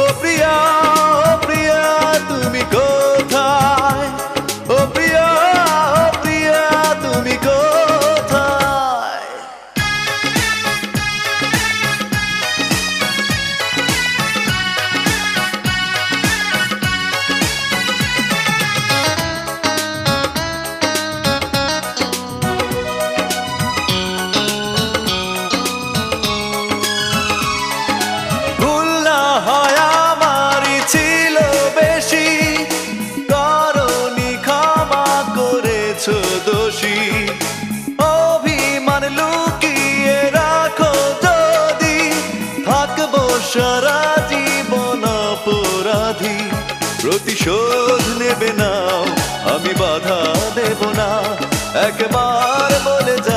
ও প্রিয়া, ও প্রিয়া তুমি কোথায়? ও প্রিয়া, ও প্রিয়া তুমি কোথায়? ভুল না হয় আমারই ছিল বেশি, করনি ক্ষমা করেছো দোষী। অভিমান লুকিয়ে রাখো যদি, থাকবো সারা জীবন অপরাধী। প্রতিশোধ নেবে নাও, আমি বাধা দেব না, একবার বলে যা